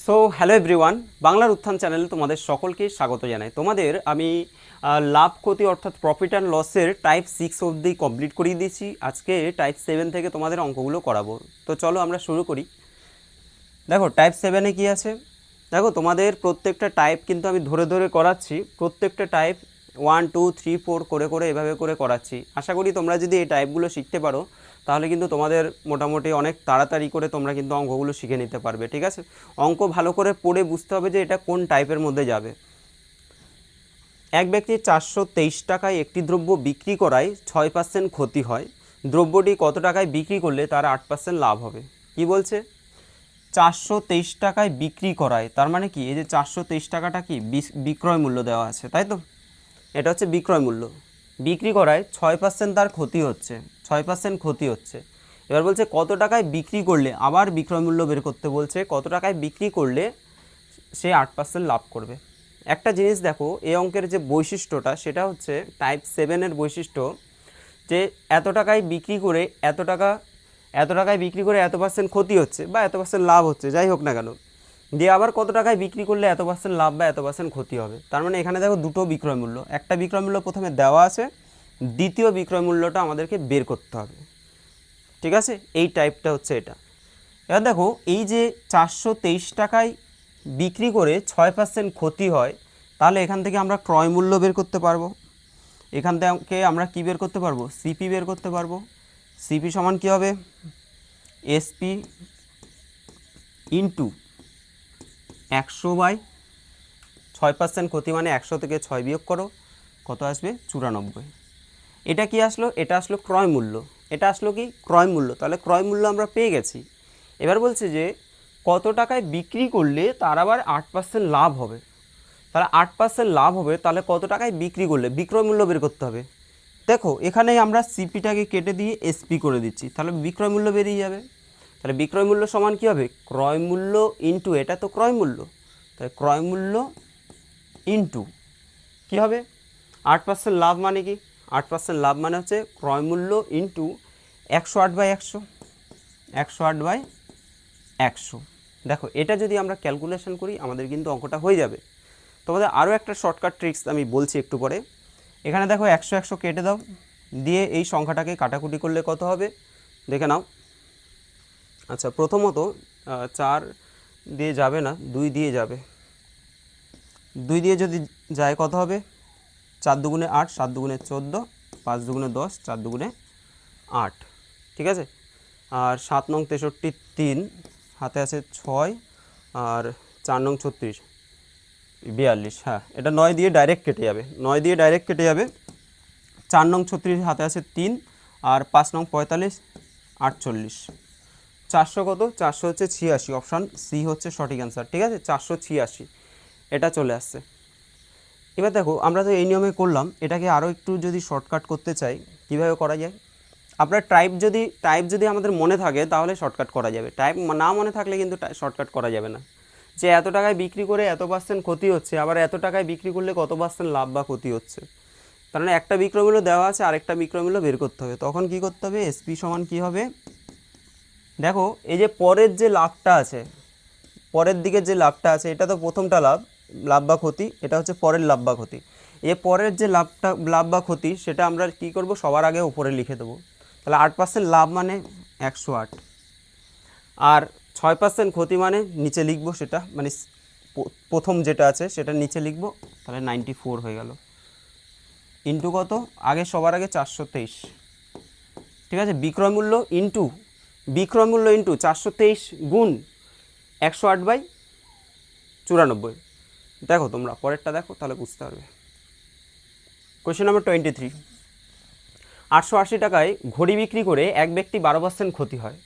So hello everyone, বাংলার উত্থান চ্যানেলে তোমাদের সকলকে স্বাগত জানাই। তোমাদের আমি লাভ ক্ষতি অর্থাৎ প্রফিট অ্যান্ড লসের টাইপ 6 অবধি কমপ্লিট করিয়ে দিয়েছি। আজকে টাইপ 7 থেকে তোমাদের অঙ্কগুলো করাবো। তো চলো আমরা শুরু করি। দেখো টাইপ 7-এ কী আছে, দেখো তোমাদের প্রত্যেকটা টাইপ কিন্তু আমি ধরে ধরে করাচ্ছি। প্রত্যেকটা টাইপ 1 2 3 4 করে করে এভাবে করে করাচ্ছি। আশা করি তোমরা যদি এই টাইপগুলো শিখতে পারো তাহলে কিন্তু তোমাদের মোটামুটি অনেক তাড়াতাড়ি করে তোমরা কিন্তু অঙ্কগুলো শিখে নিতে পারবে। ঠিক আছে, অঙ্ক ভালো করে পড়ে বুঝতে হবে যে এটা কোন টাইপের মধ্যে যাবে। এক ব্যক্তি 423 টাকায় একটি দ্রব্য বিক্রি করায় 6% ক্ষতি হয়। দ্রব্যটি কত টাকায় বিক্রি করলে তার 8% লাভ হবে? কি বলছে? 423 টাকায় বিক্রি করায়, তার মানে কি, এই যে 423 টাকাটা কি বিক্রয় মূল্য দেওয়া আছে, তাই তো? এটা হচ্ছে বিক্রয় মূল্য। বিক্রি করায় 6% তার ক্ষতি হচ্ছে, 6% ক্ষতি হচ্ছে। এবার বলছে কত টাকায় বিক্রি করলে, আবার বিক্রয় মূল্য বের করতে বলছে, কত টাকায় বিক্রি করলে সে 8% লাভ করবে। একটা জিনিস দেখো, এই অঙ্কের যে বৈশিষ্ট্যটা সেটা হচ্ছে টাইপ 7-এর বৈশিষ্ট্য, যে এত টাকায় বিক্রি করে এত টাকায় বিক্রি করে এত % ক্ষতি হচ্ছে বা এত % লাভ হচ্ছে, যাই হোক না কেন, দিয়ে আবার কত টাকায় বিক্রি করলে এত % লাভ বা এত % ক্ষতি হবে। তার মানে এখানে দেখো দুটো বিক্রয় মূল্য, একটা বিক্রয় মূল্য প্রথমে দেওয়া আছে, দ্বিতীয় বিক্রয় মূল্যটা আমাদেরকে বের করতে হবে। ঠিক আছে, এই টাইপটা হচ্ছে এটা। এবার দেখো এই যে 423 টাকায় বিক্রি করে 6% ক্ষতি হয়, তাহলে এখান থেকে আমরা ক্রয় মূল্য বের করতে পারবো। এখান থেকে আমরা কি বের করতে পারবো? সিপি বের করতে পারবো। সিপি সমান কী হবে? এসপি ইন্টু 100/6% ক্ষতি, মানে 100 থেকে 6 বিয়োগ করো, কত আসবে? 94। এটা কি আসলো? এটা আসলো ক্রয় মূল্য। এটা আসলো কি? ক্রয় মূল্য। তাহলে ক্রয় মূল্য আমরা পেয়ে গেছি। এবার বলছে যে কত টাকায় বিক্রি করলে তার আবার 8% লাভ হবে। তাহলে 8% লাভ হবে, তাহলে কত টাকায় বিক্রি করলে বিক্রয় মূল্য বের করতে হবে। দেখো এখানে আমরা সিপিটাকে কেটে দিয়ে এসপি করে দিচ্ছি, তাহলে বিক্রয় মূল্য বেরিয়ে যাবে। তাহলে বিক্রয় মূল্য সমান কী হবে? ক্রয় মূল্য ইন্টু, এটা তো ক্রয় মূল্য, তাহলে ক্রয় মূল্য ইন্টু কী হবে? 8% লাভ মানে কি? 8% লাভ মানে হচ্ছে ক্রয় মূল্য ইন্টু 108/100, 108/100। দেখো এটা যদি আমরা ক্যালকুলেশন করি আমাদের কিন্তু অঙ্কটা হয়ে যাবে। তোমাদের আরও একটা শর্টকাট ট্রিক্স আমি বলছি একটু পরে। এখানে দেখো 100 100 কেটে দাও, দিয়ে এই সংখ্যাটাকে কাটাকুটি করলে কত হবে দেখে নাও। আচ্ছা, প্রথমত 4 দিয়ে যাবে না, 2 দিয়ে যাবে। 2 দিয়ে যদি যায় কত হবে? 4 দুগুণে 8, 7 দুগুণে 14, 5 দুগুণে 10, 4 দুগুণে 8। ঠিক আছে, আর 7 নং 63 3, হাতে আছে 6, আর 4 নং 36 42। হ্যাঁ, এটা 9 দিয়ে ডাইরেক্ট কেটে যাবে, 9 দিয়ে ডাইরেক্ট কেটে যাবে। 4 নং 36 হাতে আছে 3, আর 5 নং 45 48। 400 কত? 400 হচ্ছে 86, অপশান সি হচ্ছে সঠিক অ্যান্সার। ঠিক আছে, 486 এটা চলে আসছে। এবার দেখো আমরা তো এই নিয়মে করলাম, এটাকে আরও একটু যদি শর্টকাট করতে চাই কীভাবে করা যায়? আপনার টাইপ যদি আমাদের মনে থাকে তাহলে শর্টকাট করা যাবে, টাইপ না মনে থাকলে কিন্তু শর্টকাট করা যাবে না। যে এত টাকায় বিক্রি করে এত % ক্ষতি হচ্ছে, আবার এত টাকায় বিক্রি করলে কত % লাভ বা ক্ষতি হচ্ছে। তার মানে একটা বিক্রয় মূল্য দেওয়া আছে, আরেকটা বিক্রয় মূল্য বের করতে হবে। তখন কি করতে হবে? এসপি সমান কী হবে? দেখো এই যে পরের যে লাভটা আছে, পরের দিকে যে লাভটা আছে, এটা তো প্রথমটা লাভ বা ক্ষতি, এটা হচ্ছে পরের লাভ বা ক্ষতি। পরের যে লাভ বা ক্ষতি সেটা আমরা কি করব? সবার আগে উপরে লিখে দেবো। তাহলে 8% লাভ মানে 108, আর 6% ক্ষতি মানে নিচে লিখবো, সেটা মানে প্রথম যেটা আছে সেটা নিচে লিখবো, তাহলে 94 হয়ে গেল। ইন্টু কত? সবার আগে 423। ঠিক আছে, বিক্রয় মূল্য ইন্টু 423 গুণ 108/94। দেখো তোমরা পরেরটা দেখো, তাহলে বুঝতে পারবে। Question number 23। 880 টাকায় ঘড়ি বিক্রি করে এক ব্যক্তি 12% ক্ষতি হয়,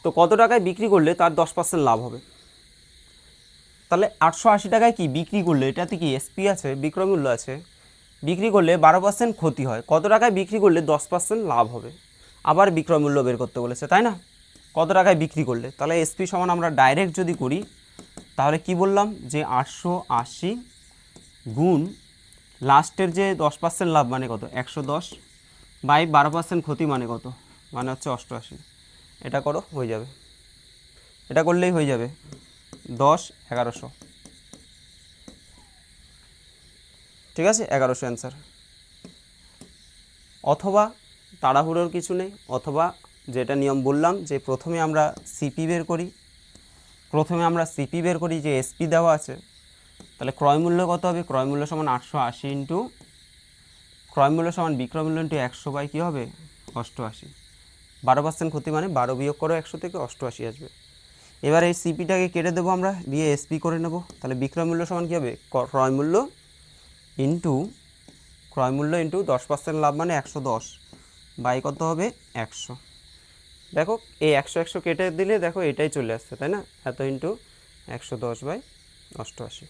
তো কত টাকায় বিক্রি করলে তার 10% লাভ হবে? তাহলে 880 টাকায় কি বিক্রি করলে, এটাতে কি এসপি আছে, বিক্রয় মূল্য আছে, বিক্রি করলে 12% ক্ষতি হয়, কত টাকায় বিক্রি করলে 10% লাভ হবে? আবার বিক্রয় মূল্য বের করতে বলেছে, তাই না? কত টাকায় বিক্রি করলে, তাহলে এসপি সমান আমরা ডাইরেক্ট যদি করি তাহলে কি বললাম, যে 880 গুণ লাস্টের যে 10% লাভ মানে কত? 110 বাই 12% ক্ষতি মানে কত? মানে হচ্ছে 88। এটা করো, হয়ে যাবে, এটা করলেই হয়ে যাবে। 10 1100, ঠিক আছে, 1100 অ্যান্সার। অথবা তাড়াহুড়োর কিছু নেই, অথবা যেটা নিয়ম বললাম যে প্রথমে আমরা সিপি বের করি, যে এসপি দেওয়া আছে, তাহলে ক্রয় মূল্য কত হবে, ক্রয় মূল্য সমান 880 ইন্টু ক্রয় মূল্য সমান বিক্রয় মূল্য ইন্টু 100 বাই কী হবে 88, 12% ক্ষতি মানে 12 বিয়োগ করো 100 থেকে 88 আসবে। এবার এই সিপিটাকে কেটে দেবো আমরা, দিয়ে এসপি করে নেব, তাহলে বিক্রয় মূল্য সমান কী হবে, ক্রয় মূল্য ইন্টু 10% লাভ মানে 110 বাই কত হবে 100। দেখো এই 100 100 কেটে দিলে দেখো এটাই চলে আসছে, তাই না, এত ইন্টু 110 বাই 88।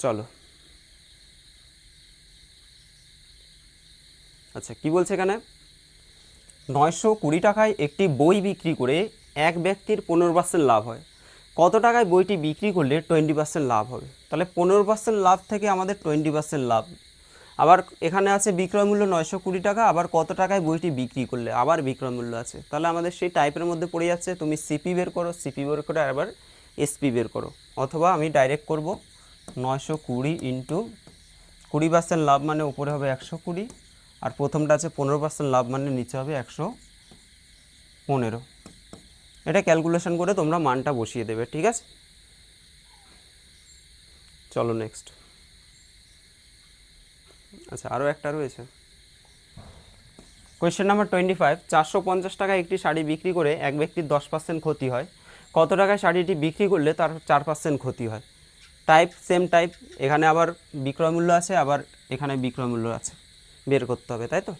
চলো, আচ্ছা কি বলছে এখানে, 920 টাকায় একটি বই বিক্রি করে এক ব্যক্তির 15% লাভ হয়, কত টাকায় বইটি বিক্রি করলে 20% লাভ হবে, তাহলে 15% লাভ থেকে আমাদের 20% লাভ। আবার এখানে আছে বিক্রয় মূল্য 920 টাকা, আবার কত টাকায় বইটি বিক্রি করলে আবার বিক্রয় মূল্য আছে, তাহলে আমাদের সেই টাইপের মধ্যে পড়ে যাচ্ছে। তুমি সিপি বের করো, সিপি বের করে আবার এসপি বের করো, অথবা আমি ডাইরেক্ট করব 920 ইন্টু 20% লাভ মানে উপরে হবে 120, আর প্রথমটা আছে 15% লাভ মানে নিচে হবে 115। এটা ক্যালকুলেশন করে তোমরা মানটা বসিয়ে দেবে, ঠিক আছে। চলো নেক্সট। আচ্ছা আরও একটা রয়েছে, কোয়েশ্চেন নাম্বার 25, 450 টাকায় একটি শাড়ি বিক্রি করে এক ব্যক্তির 10% ক্ষতি হয়, কত টাকায় শাড়িটি বিক্রি করলে তার 4% ক্ষতি হয়। টাইপ সেম টাইপ, এখানে আবার বিক্রয় মূল্য আছে, আবার এখানে বিক্রয় মূল্য আছে, বের করতে হবে, তাই তো।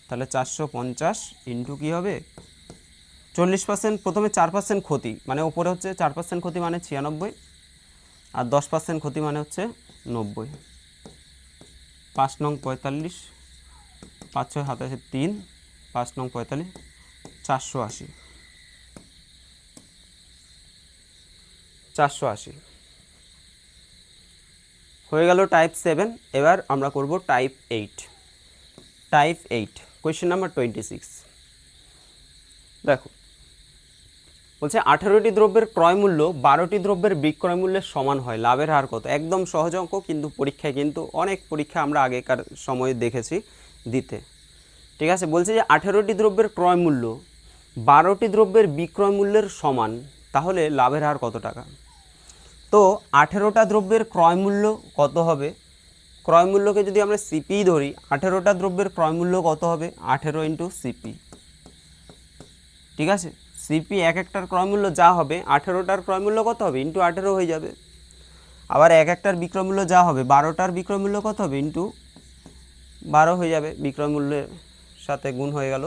তাহলে 450 ইন্টু কী হবে 40%, প্রথমে 4% ক্ষতি মানে ওপরে হচ্ছে 4% ক্ষতি মানে 96, আর 10% ক্ষতি মানে হচ্ছে 90, 5 নং 45, 5 6 27 3, 5 নং 45, 480, 480 হয়ে গেল টাইপ 7। এবার আমরা করব টাইপ 8। টাইপ 8 কোয়েশ্চেন নাম্বার 26, দেখো বলছে 18টি দ্রব্যের ক্রয় মূল্য 12টি দ্রব্যের বিক্রয় মূল্যের সমান হয়, লাভের হার কত। একদম সহজ অঙ্ক, কিন্তু পরীক্ষায় কিন্তু অনেক পরীক্ষা আমরা আগেকার সময়ে দেখেছি দিতে, ঠিক আছে। বলছে যে 18টি দ্রব্যের ক্রয় মূল্য 12টি দ্রব্যের বিক্রয় মূল্যের সমান, তাহলে লাভের হার কত টাকা। তো 18টা দ্রব্যের ক্রয় মূল্য কত হবে, ক্রয় মূল্যকে যদি আমরা সিপি ধরি, 18টা দ্রব্যের ক্রয় মূল্য কত হবে 18 ইন্টু সিপি, ঠিক আছে। সিপি এক একটার ক্রয় মূল্য যা হবে 18টার ক্রয় মূল্য কত হবে ইন্টু 18 হয়ে যাবে। আবার এক একটার বিক্রয় মূল্য যা হবে 12টার বিক্রয় মূল্য কত হবে ইন্টু 12 হয়ে যাবে, বিক্রয় মূল্যের সাথে গুণ হয়ে গেল,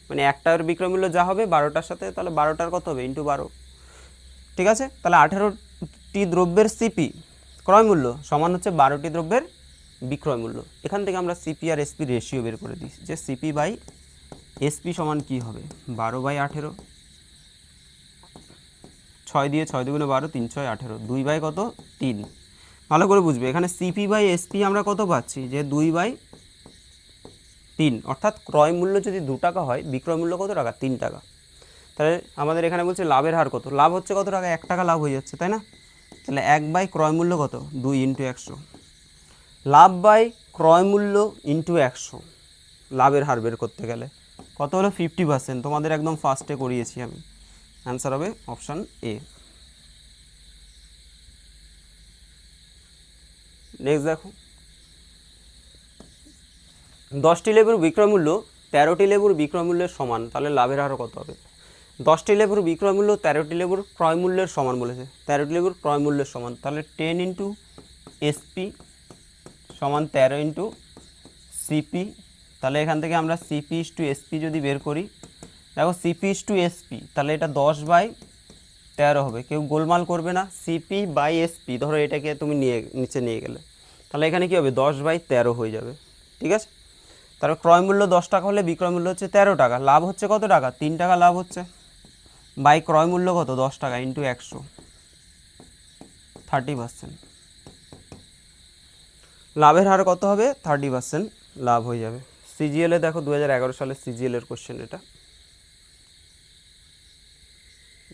মানে একটার বিক্রয় মূল্য যা হবে 12টার সাথে, তাহলে 12টার কত হবে ইন্টু 12, ঠিক আছে। তাহলে 18টি দ্রব্যের সিপি ক্রয় মূল্য সমান হচ্ছে 12টি দ্রব্যের বিক্রয় মূল্য। এখান থেকে আমরা সিপি আর এসপি রেশিও বের করে দিই, যে সিপি বাই এসপি সমান কী হবে 12 বাই 18, 6 দিয়ে 6 দুগুণে 12, 3 6 18, 2 বাই কত 3। ভালো করে বুঝবে, এখানে সিপি বাই এসপি আমরা কত পাচ্ছি, যে 2 বাই 3, অর্থাৎ ক্রয় মূল্য যদি 2 টাকা হয় বিক্রয় মূল্য কত টাকা 3 টাকা। তাহলে আমাদের এখানে বলছে লাভের হার কত, লাভ হচ্ছে কত টাকা 1 টাকা লাভ হয়ে যাচ্ছে, তাই না। তাহলে 1 বাই ক্রয় মূল্য কত 2 ইন্টু 100, লাভ বাই ক্রয় মূল্য ইন্টু 100, লাভের হার বের করতে গেলে কত হলো 50%, তোমাদের একদম ফার্স্টে করিয়েছি আমি। অ্যান্সার হবে অপশান এ। নেক্সট দেখো, 10টি লেবুর বিক্রয় মূল্য 13টি লেবুর বিক্রয় মূল্যের সমান, তাহলে লাভের হার কত হবে। 10টি লেবুর বিক্রয় মূল্য 13টি লেবুর ক্রয় মূল্যের সমান বলেছে, 13টি লেবুর ক্রয় মূল্যের সমান, তাহলে 10 ইন্টু এসপি সমান 13 ইন্টু সিপি। তাহলে এখান থেকে আমরা সিপি ইস টু এসপি যদি বের করি, দেখো সিপি ইস টু এসপি, তাহলে এটা 10 বাই 13 হবে, কেউ গোলমাল করবে না, সিপি বাই এসপি ধরো এটাকে তুমি নিচে নিয়ে গেলে, তাহলে এখানে কী হবে 10 বাই 13 হয়ে যাবে, ঠিক আছে। তারপর ক্রয় মূল্য 10 টাকা হলে বিক্রয় মূল্য হচ্ছে 13 টাকা, লাভ হচ্ছে কত টাকা 3 টাকা লাভ হচ্ছে, বাই ক্রয় মূল্য কত 10 টাকা ইন্টু 100, 30%, লাভের হার কত হবে 30% লাভ হয়ে যাবে। সিজিএলে দেখো 2011 সালের সিজিএলের কোশ্চেন এটা।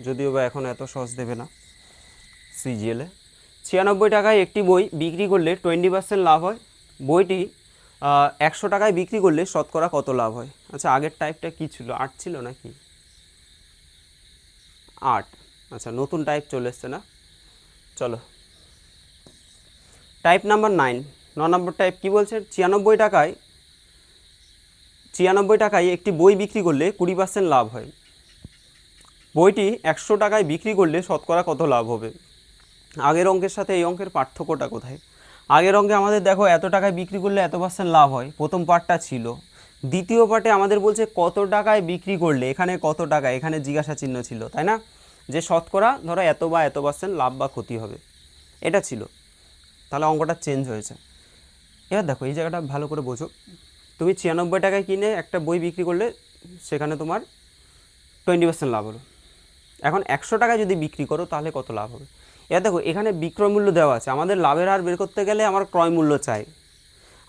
যদিও বা এখন এত সহজ দেবে না সিজিএলে। 96 টাকায় একটি বই বিক্রি করলে 20% লাভ হয়। বইটি 100 টাকায় বিক্রি করলে শতকরা কত লাভ হয়? আচ্ছা, আগের টাইপটা কি ছিল? 8 ছিল নাকি 8? আচ্ছা, নতুন টাইপ চলে এসছে না? চলো, টাইপ নাম্বার 9, 9 নম্বর টাইপ কি বলছে? 96 টাকায় একটি বই বিক্রি করলে 20% লাভ হয়। বইটি 100 টাকায় বিক্রি করলে শতকরা কত লাভ হবে? আগের অঙ্কের সাথে এই অঙ্কের পার্থক্যটা কোথায়? আগের অঙ্কে আমাদের দেখো এত টাকায় বিক্রি করলে এত % লাভ হয়, প্রথম পার্টটা ছিল। দ্বিতীয় পার্টে আমাদের বলছে কত টাকায় বিক্রি করলে, এখানে কত টাকা, এখানে জিজ্ঞাসা চিহ্ন ছিল, তাই না? যে শতকরা ধরো এত বা এত % লাভ বা ক্ষতি হবে, এটা ছিল। তাহলে অঙ্কটা চেঞ্জ হয়েছে। এবার দেখো এই জায়গাটা ভালো করে বোঝো। তুমি 96 টাকায় কিনে একটা বই বিক্রি করলে সেখানে তোমার 20% লাভ হলো। এখন 100 টাকায় যদি বিক্রি করো তাহলে কত লাভ হবে? এবার দেখো এখানে বিক্রয় মূল্য দেওয়া আছে, আমাদের লাভের হার বের করতে গেলে আমার ক্রয় মূল্য চাই।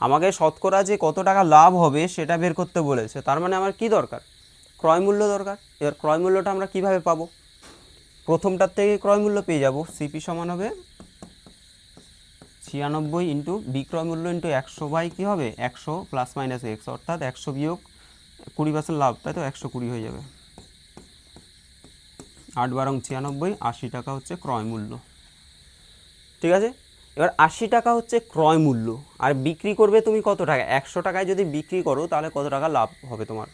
আমাকে শতকরা যে কত টাকা লাভ হবে সেটা বের করতে বলেছে, তার মানে আমার কি দরকার? ক্রয় মূল্য দরকার। এবার ক্রয় মূল্যটা আমরা কিভাবে পাবো? প্রথমটার থেকে ক্রয় মূল্য পেয়ে যাব। সিপি সমান হবে 96 ইন্টু বিক্রয় মূল্য ইন্টু 100 বাই কী হবে 100 প্লাস মাইনাস এক্স, অর্থাৎ 100 বিয়োগ 20% লাভ, তাই তো 120 হয়ে যাবে। 8 বারং 96, 80 টাকা হচ্ছে ক্রয় মূল্য। ঠিক আছে, এবার 80 টাকা হচ্ছে ক্রয় মূল্য, আর বিক্রি করবে তুমি কত টাকা? 100 টাকায় যদি বিক্রি করো তাহলে কত টাকা লাভ হবে তোমার?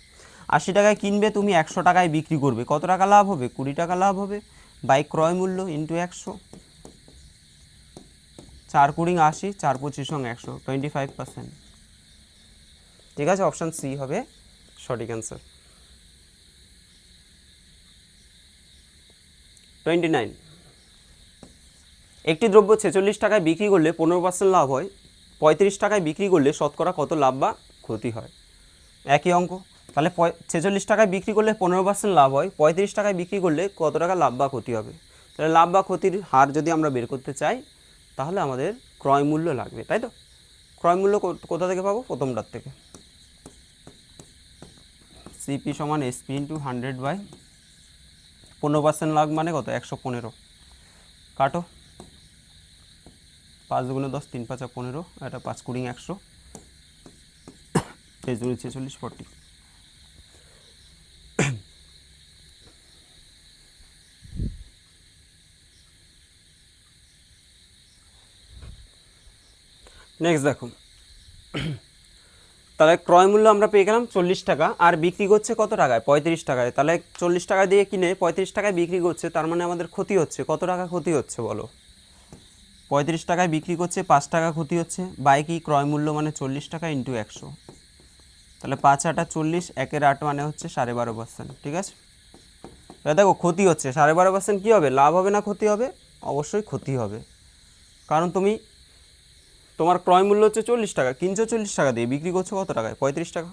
80 টাকায় কিনবে তুমি, 100 টাকায় বিক্রি করবে, কত টাকা লাভ হবে? 20 টাকা লাভ হবে বাই ক্রয় মূল্য ইন্টু 100। 4 কুড়ি 80, 4 25 100, 25%। ঠিক আছে, অপশান সি হবে সঠিক অ্যান্সার। 29, একটি দ্রব্য 46 টাকায় বিক্রি করলে 15% লাভ হয়, 35 টাকায় বিক্রি করলে শতকরা কত লাভ বা ক্ষতি হয়? একই অঙ্ক। তাহলে 46 টাকায় বিক্রি করলে 15% লাভ হয়, 35 টাকায় বিক্রি করলে কত টাকা লাভ বা ক্ষতি হবে? তাহলে লাভ বা ক্ষতির হার যদি আমরা বের করতে চাই তাহলে আমাদের ক্রয় মূল্য লাগবে, তাই তো? ক্রয় মূল্য কোথা থেকে পাবো? প্রথমটার থেকে। সিপি সমান এসপি ইন্টু 100 বাই 15% লাভ মানে কত? 115। কাটো, 5 দুগুণে 10, 3 5 15, এটা 5 কুড়ি 100, 3 দুগুণে 46, 40। নেক্সট দেখো, তাহলে ক্রয় মূল্য আমরা পেয়ে গেলাম 40 টাকা, আর বিক্রি করছে কত টাকায়? 35 টাকায়। তাহলে 40 টাকা দিয়ে কিনে 35 টাকায় বিক্রি করছে, তার মানে আমাদের ক্ষতি হচ্ছে কত টাকা? ক্ষতি হচ্ছে বলো? 35 টাকায় বিক্রি করছে, 5 টাকা ক্ষতি হচ্ছে বাই কি? ক্রয় মূল্য মানে 40 টাকা ইন্টু 100। তাহলে 5 8 40, 1 8 মানে হচ্ছে 12.5%। ঠিক আছে, এবার দেখো ক্ষতি হচ্ছে 12.5%, কী হবে? লাভ হবে না ক্ষতি হবে? অবশ্যই ক্ষতি হবে, কারণ তোমার ক্রয় মূল্য হচ্ছে 40 টাকা, কিনছো 40 টাকা দিয়ে, বিক্রি করছো কত টাকায়? 35 টাকা।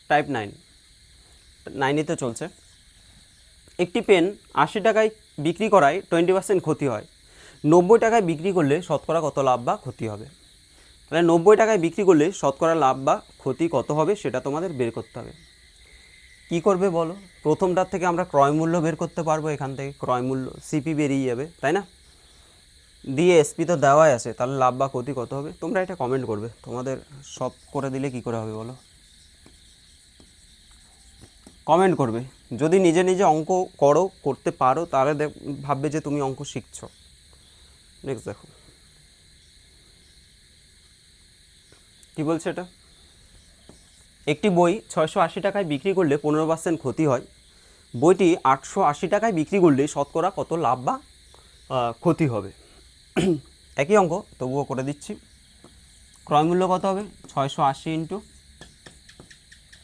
টাইপ 9, 9তে চলছে। একটি পেন 80 টাকায় বিক্রি করায় 20% ক্ষতি হয়, 90 টাকায় বিক্রি করলে শতকরা কত লাভ বা ক্ষতি হবে? তাহলে 90 টাকায় বিক্রি করলে শতকরা লাভ বা ক্ষতি কত হবে সেটা তোমাদের বের করতে হবে। কি করবে বলো? প্রথমটার থেকে আমরা ক্রয় মূল্য বের করতে পারবো, এখান থেকে ক্রয় মূল্য সিপি বেরিয়ে যাবে, তাই না? দিয়ে এসপি তো দেওয়াই আছে, তাহলে লাভ বা ক্ষতি কত হবে? তোমরা এটা কমেন্ট করবে, তোমাদের সব করে দিলে কি করে হবে বলো? কমেন্ট করবে। যদি নিজে নিজে অঙ্ক করতে পারো তাহলে ভাববে যে তুমি অঙ্ক শিখছো। নেক্সট দেখো কি বলছে এটা। একটি বই 680 টাকায় বিক্রি করলে 15% ক্ষতি হয়, বইটি 880 টাকায় বিক্রি করলে শতকরা কত লাভ বা ক্ষতি হবে? একই অঙ্ক, তবুও করে দিচ্ছি। ক্রয় মূল্য কত হবে? 680 ইন্টু,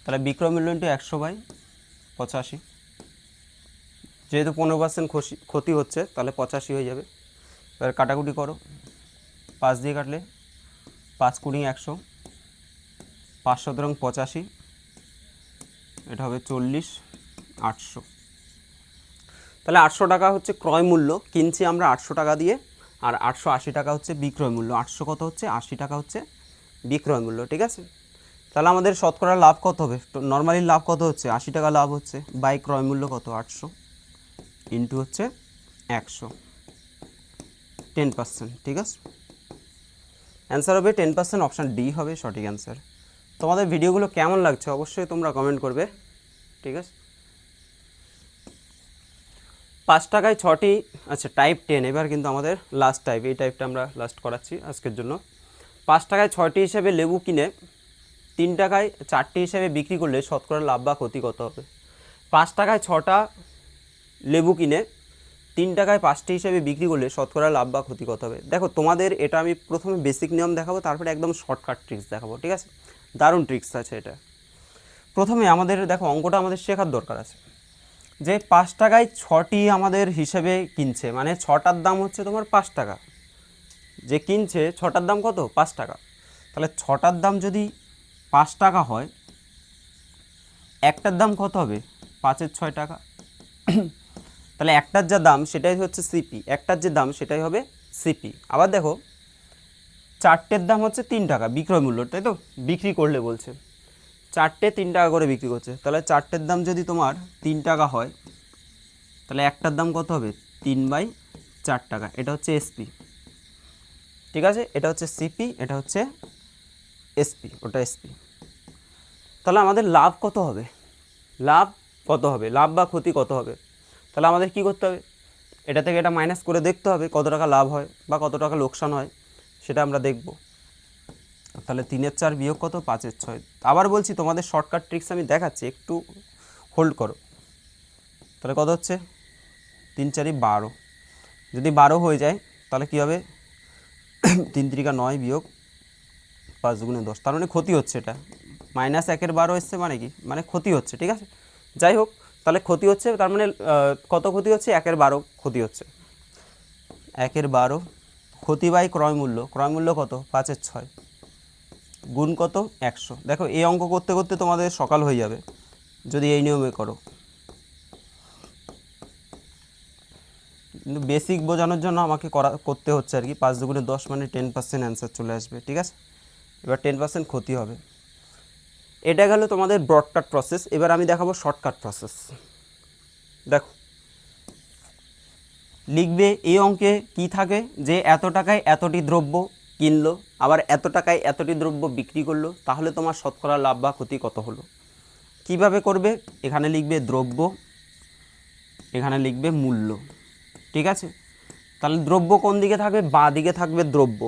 তাহলে বিক্রয় মূল্য ইন্টু 100 বাই 85। যেহেতু 15% ক্ষতি হচ্ছে তাহলে 85 হয়ে যাবে। এবার কাটাকুটি করো, 5 দিয়ে কাটলে 5 কুড়ি 100, 5 17 85, এটা হবে 40, 800। তাহলে 800 টাকা হচ্ছে ক্রয় মূল্য, কিনছি আমরা 800 টাকা দিয়ে, আর 880 টাকা হচ্ছে বিক্রয় মূল্য। 800 কত হচ্ছে? 80 টাকা হচ্ছে বিক্রয় মূল্য। ঠিক আছে, তাহলে আমাদের শতকরা লাভ কত হবে? নর্মালি লাভ কত হচ্ছে? 80 টাকা লাভ হচ্ছে। বাই ক্রয় মূল্য কত? 800 ইন্টু হচ্ছে 100, 10%। ঠিক আছে, অ্যান্সার হবে 10%, অপশান ডি হবে সঠিক অ্যান্সার। তোমাদের ভিডিওগুলো কেমন লাগছে অবশ্যই তোমরা কমেন্ট করবে। ঠিক আছে, 5 টাকায় 6টি, আচ্ছা টাইপ 10, এবার কিন্তু আমাদের লাস্ট টাইপ, এই টাইপটা আমরা লাস্ট করাচ্ছি আজকের জন্য। 5 টাকায় 6টি হিসেবে লেবু কিনে 3 টাকায় 4টি হিসেবে বিক্রি করলে শতকরা লাভ বা ক্ষতি কত হবে? 5 টাকায় 6টা লেবু কিনে 3 টাকায় 5টি হিসেবে বিক্রি করলে শতকরা লাভ বা ক্ষতি কত হবে? দেখো তোমাদের এটা আমি প্রথমে বেসিক নিয়ম দেখাবো, তারপরে একদম শর্টকাট ট্রিক্স দেখাবো। ঠিক আছে, দারুণ ট্রিক্স আছে এটা। প্রথমে আমাদের দেখো অঙ্কটা আমাদের শেখার দরকার আছে যে 5 টাকায় 6টি আমাদের হিসেবে কিনছে, মানে 6টার দাম হচ্ছে তোমার 5 টাকা, যে কিনছে 6টার দাম কত? 5 টাকা। তাহলে 6টার দাম যদি 5 টাকা হয়, একটার দাম কত হবে? 5-এর 6 টাকা। তাহলে একটার যা দাম সেটাই হচ্ছে সিপি, একটার যে দাম সেটাই হবে সিপি। আবার দেখো 4টের দাম হচ্ছে 3 টাকা বিক্রয় মূল্য, তাই তো? বিক্রি করলে বলছে 4টে 3 টাকা করে বিক্রি করছে, তাহলে 4টের দাম যদি তোমার 3 টাকা হয়, তাহলে একটার দাম কত হবে? 3/4 টাকা। এটা হচ্ছে এসপি। ঠিক আছে, এটা হচ্ছে সিপি, এটা হচ্ছে এসপি, ওটা এসপি। তাহলে আমাদের লাভ কত হবে? লাভ কত হবে? লাভ বা ক্ষতি কত হবে? তাহলে আমাদের কি করতে হবে? এটা থেকে এটা মাইনাস করে দেখতে হবে কত টাকা লাভ হয় বা কত টাকা লোকসান হয়, সেটা আমরা দেখব। তাহলে 3-এর 4 বিয়োগ কত? 5-এর 6। আবার বলছি তোমাদের শর্টকাট ট্রিক্স আমি দেখাচ্ছি, একটু হোল্ড করো। তাহলে কত হচ্ছে? 3-4 12। যদি 12 হয়ে যায় তাহলে কী হবে? 3 3 9 বিয়োগ 5 গুণে 10, তার মানে ক্ষতি হচ্ছে। এটা -1-এর 12 এসছে, মানে কি? মানে ক্ষতি হচ্ছে। ঠিক আছে, যাই হোক, তাহলে ক্ষতি হচ্ছে, তার মানে কত ক্ষতি হচ্ছে? 1-এর 12 ক্ষতি হচ্ছে। 1-এর 12 ক্ষতি বাই ক্রয় মূল্য, ক্রয় মূল্য কত? 5-এর 6 গুণ কত? 100। দেখো এই অঙ্ক করতে করতে তোমাদের সকাল হয়ে যাবে যদি এই নিয়মে করো, কিন্তু বেসিক বোঝানোর জন্য আমাকে করতে হচ্ছে আর কি। 5 দুগুণে 10 মানে 10% অ্যান্সার চলে আসবে। ঠিক আছে, এবার 10% ক্ষতি হবে। এটা গেল তোমাদের ব্রডকাট প্রসেস। এবার আমি দেখাবো শর্টকাট প্রসেস। দেখো লিখবে এই অঙ্কে কি থাকে, যে এত টাকায় এতটি দ্রব্য কিনলো, আবার এত টাকায় এতটি দ্রব্য বিক্রি করলো, তাহলে তোমার শতকরা লাভ বা ক্ষতি কত হলো? কিভাবে করবে? এখানে লিখবে দ্রব্য, এখানে লিখবে মূল্য। ঠিক আছে, তাহলে দ্রব্য কোন দিকে থাকবে? বাঁ দিকে থাকবে দ্রব্য।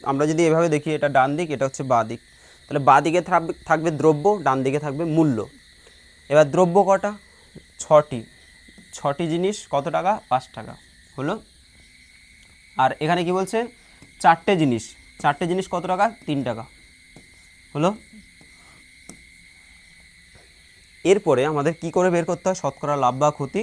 আমরা যদি এভাবে দেখি, এটা ডান দিক, এটা হচ্ছে বাঁ দিক, তাহলে বাঁ দিকে থাকবে দ্রব্য, ডান দিকে থাকবে মূল্য। এবার দ্রব্য কটা? 6টি, 6টি জিনিস কত টাকা? 5 টাকা হলো। আর এখানে কি বলছে? 4টে জিনিস, 4টে জিনিস কত টাকা? 3 টাকা হলো। এরপরে আমাদের কি করে বের করতে হয় শতকরা লাভ বা ক্ষতি?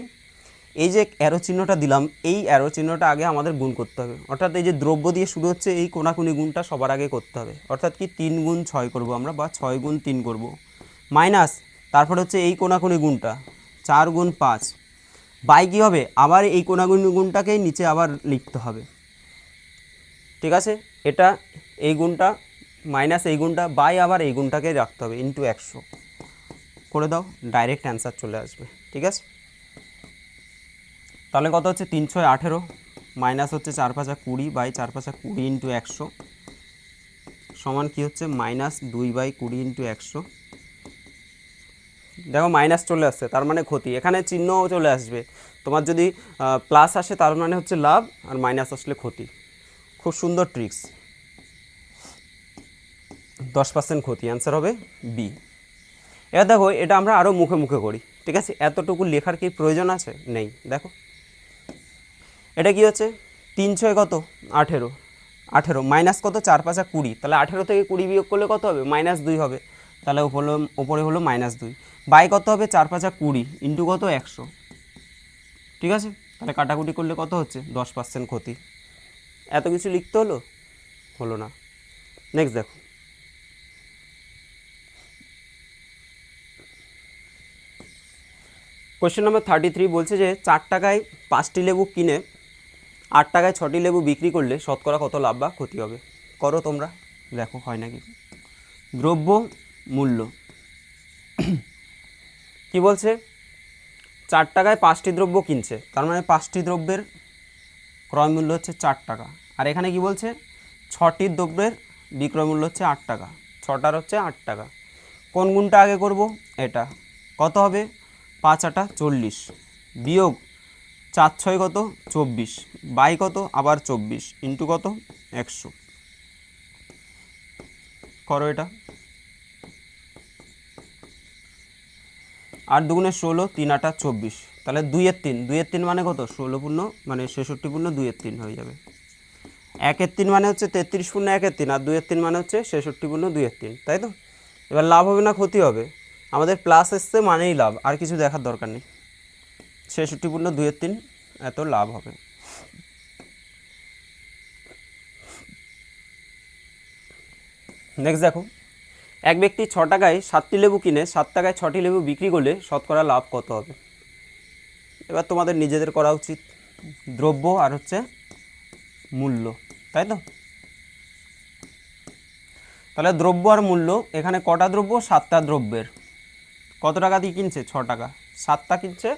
এই যে অ্যারো চিহ্নটা দিলাম, এই অ্যারো চিহ্নটা আগে আমাদের গুণ করতে হবে। অর্থাৎ এই যে দ্রব্য দিয়ে শুরু হচ্ছে, এই কোনাকুনি গুণটা সবার আগে করতে হবে। অর্থাৎ কি 3 গুণ 6 করবো আমরা, বা 6 গুণ 3 করবো, মাইনাস তারপরে হচ্ছে এই কোনাকুনি গুণটা 4 গুণ 5, বাই কী হবে? আবার এই কোনাকুনি গুণটাকেই নিচে আবার লিখতে হবে। ঠিক আছে, এটা এই গুণটা মাইনাস এই গুণটা, বাই আবার এই গুণটাকে রাখতে হবে, ইন্টু 100 করে দাও, ডাইরেক্ট অ্যান্সার চলে আসবে। ঠিক আছে, তাহলে কত হচ্ছে? 3 6 18 মাইনাস হচ্ছে 4 5 20 বাই 4 5 20 ইন্টু 100 সমান কি হচ্ছে? -2/20 ইন্টু 100। দেখো মাইনাস চলে আসছে, তার মানে ক্ষতি। এখানে চিহ্নও চলে আসবে, তোমার যদি প্লাস আসে তার মানে হচ্ছে লাভ, আর মাইনাস আসলে ক্ষতি। খুব সুন্দর ট্রিক্স। 10% ক্ষতি, অ্যান্সার হবে বি। এবার দেখো এটা আমরা আরও মুখে মুখে করি। ঠিক আছে, এতটুকু লেখার কি প্রয়োজন আছে? নেই। দেখো এটা কি হচ্ছে? 3 6 কত? 18, 18 মাইনাস কত? 4 5 20, তাহলে 18 থেকে 20 বিয়োগ করলে কত হবে? -2 হবে, তাহলে উপরে হলো -2, বাই কত হবে? 4 5 20 ইন্টু কত? 100। ঠিক আছে, তাহলে কাটাকুটি করলে কত হচ্ছে? 10% ক্ষতি। এত কিছু লিখতে হলো না। নেক্সট দেখো, কোয়েশ্চেন নাম্বার 33 বলছে যে 4 টাকায় 5টি লেবু কিনে 8 টাকায় 6টি লেবু বিক্রি করলে শতকরা কত লাভ বা ক্ষতি হবে? করো তোমরা, দেখো হয় নাকি। দ্রব্য মূল্য কি বলছে, 4 টাকায় 5টি দ্রব্য কিনছে, তার মানে 5টি দ্রব্যের ক্রয় মূল্য হচ্ছে 4 টাকা। আর এখানে কি বলছে, 6টি দ্রব্যের বিক্রয় মূল্য হচ্ছে 8 টাকা, 6টার হচ্ছে 8 টাকা। কোন গুণটা আগে করব, এটা কত হবে, 5 8 40 বিয়োগ 4 6 কত 24 বাই কত আবার 24 ইন্টু কত 100 করো এটা। 8 দুগুণে 16, 3 8 24, তাহলে 2 এর 3, 2 এর 3 মানে কত 16 পূর্ণ মানে 66 পূর্ণ 2 এর 3 হয়ে যাবে। 1 এর 3 মানে হচ্ছে 33 পূর্ণ 1 এর 3, আর 2 এর 3 মানে হচ্ছে 66 পূর্ণ 2 এর 3, তাই তো। এবার লাভ হবে না ক্ষতি হবে, আমাদের প্লাস এসছে মানেই লাভ, আর কিছু দেখার দরকার নেই। 66 পূর্ণ 2 এর 3 এত লাভ হবে। নেক্সট দেখো, এক ব্যক্তি 6 টাকায় 7টি লেবু কিনে 7 টাকায় 6টি লেবু বিক্রি করলে শতকরা লাভ কত হবে। এবার তোমাদের নিজেদের করা উচিত, দ্রব্য আর হচ্ছে মূল্য, তাই তো। তাহলে দ্রব্য আর মূল্য, এখানে কটা দ্রব্য, 7টা দ্রব্যের কত টাকা দিয়ে কিনছে, 6 টাকা, 7টা কিনছে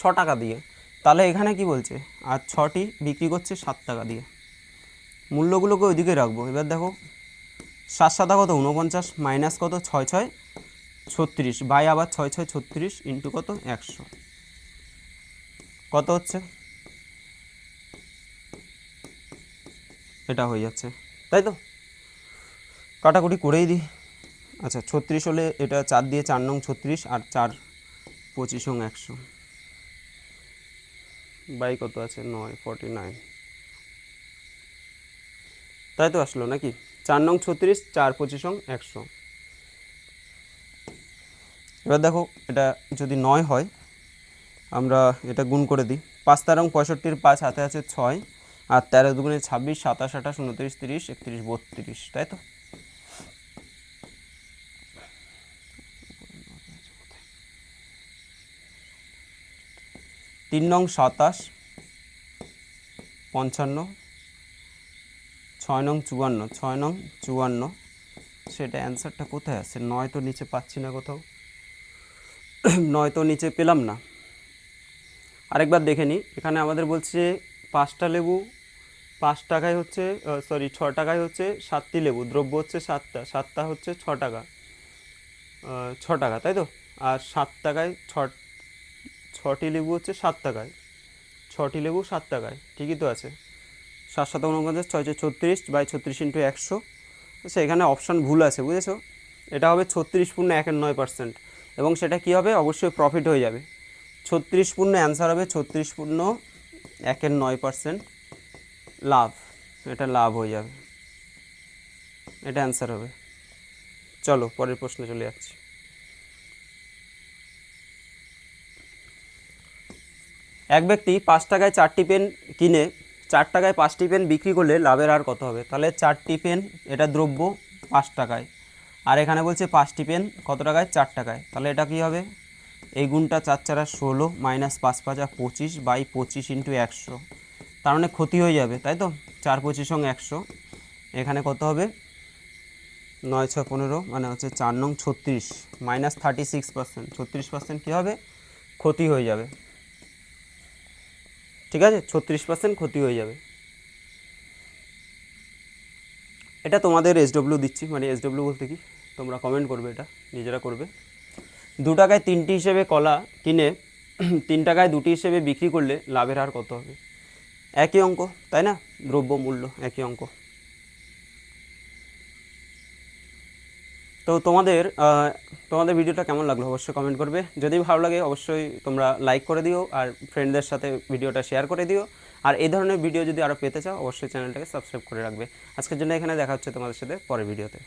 6 টাকা দিয়ে, তাহলে এখানে কি বলছে, আর 6টি বিক্রি করছে 7 টাকা দিয়ে। মূল্যগুলোকে ওইদিকে রাখবো। এবার দেখো 7 7 কত 49 মাইনাস কত 6 6 36 বাই আবার 6 6 36 ইন্টু কত 100 কত হচ্ছে, এটা হয়ে যাচ্ছে, তাই তো। কাটাকুটি করেই দিই। আচ্ছা 36 হলে এটা 4 দিয়ে 4 নং 36 আর 4 25 নং 100 বাই কত আছে 9 49, তাই তো আসলো নাকি। 4 নং 36 4 25 নং 100। এবার দেখো এটা যদি 9 হয় আমরা এটা গুণ করে দিই। 5 13 65 5 হাতে আছে 6 আর 13 দুগুণে 26 27 28 29 30 31 32, তাই তো। তিন নং 27 55 6 নং 54 6 নং 54, সেটা অ্যান্সারটা কোথায় আছে, 9 তো নিচে পাচ্ছি না কোথাও, 9 তো নিচে পেলাম না। আরেকবার দেখে নিই, এখানে আমাদের বলছে 5টা লেবু 5 টাকায় হচ্ছে 6 টাকায় হচ্ছে 7টি লেবু, দ্রব্য হচ্ছে 7টা, 7টা হচ্ছে 6 টাকা, 6 টাকা, তাই তো। আর 7 টাকায় 6টি লেবু হচ্ছে 7 টাকায়, 6টি লেবু 7 টাকায়, ঠিকই তো আছে। 7 7 49 6 6 36 বাই 36 ইন্টু 100, আচ্ছা এখানে অপশান ভুল আছে বুঝেছো, এটা হবে 36 পূর্ণ 1.9% এবং সেটা কি হবে, অবশ্যই প্রফিট হয়ে যাবে। 36 পূর্ণ অ্যান্সার হবে 36 পূর্ণ 1.9% লাভ, এটা লাভ হয়ে যাবে, এটা অ্যান্সার হবে। চলো পরের প্রশ্নে চলে যাচ্ছি। এক ব্যক্তি 5 টাকায় 4টি পেন কিনে 4 টাকায় 5টি পেন বিক্রি করলে লাভের আর কত হবে। তাহলে 4টি পেন এটা দ্রব্য 5 টাকায়, আর এখানে বলছে 5টি পেন কত টাকায় 4 টাকায়, তাহলে এটা কি হবে, এই গুণটা 4 4 16 মাইনাস 5 5 25 বাই 25 ইন্টু 100, তার মানে ক্ষতি হয়ে যাবে, তাই তো। 4 25 সঙ্গে 100, এখানে কত হবে 9 6 15 মানে হচ্ছে 4 নং 36 মাইনাস 36%, 36% কী হবে, ক্ষতি হয়ে যাবে, ঠিক আছে। 36% ক্ষতি হয়ে যাবে। এটা তোমাদের SW দিচ্ছি, মানে SW বলতে কি তোমরা কমেন্ট করবে, এটা নিজেরা করবে। 2 টাকায় 3টি হিসেবে কলা কিনে 3 টাকায় 2টি হিসেবে বিক্রি করলে লাভের হার কত হবে। একই অঙ্ক, তাই না, দ্রব্য মূল্য একই অঙ্ক। তো তোমাদের ভিডিওটা কেমন লাগলো অবশ্যই কমেন্ট করবে, যদি ভালো লাগে অবশ্যই তোমরা লাইক করে দিও আর ফ্রেন্ডদের সাথে ভিডিওটা শেয়ার করে দিও। আর এই ধরনের ভিডিও যদি আরও পেতে চাও অবশ্যই চ্যানেলটাকে সাবস্ক্রাইব করে রাখবে। আজকের জন্য এখানে দেখা হচ্ছে তোমাদের সাথে পরের ভিডিওতে।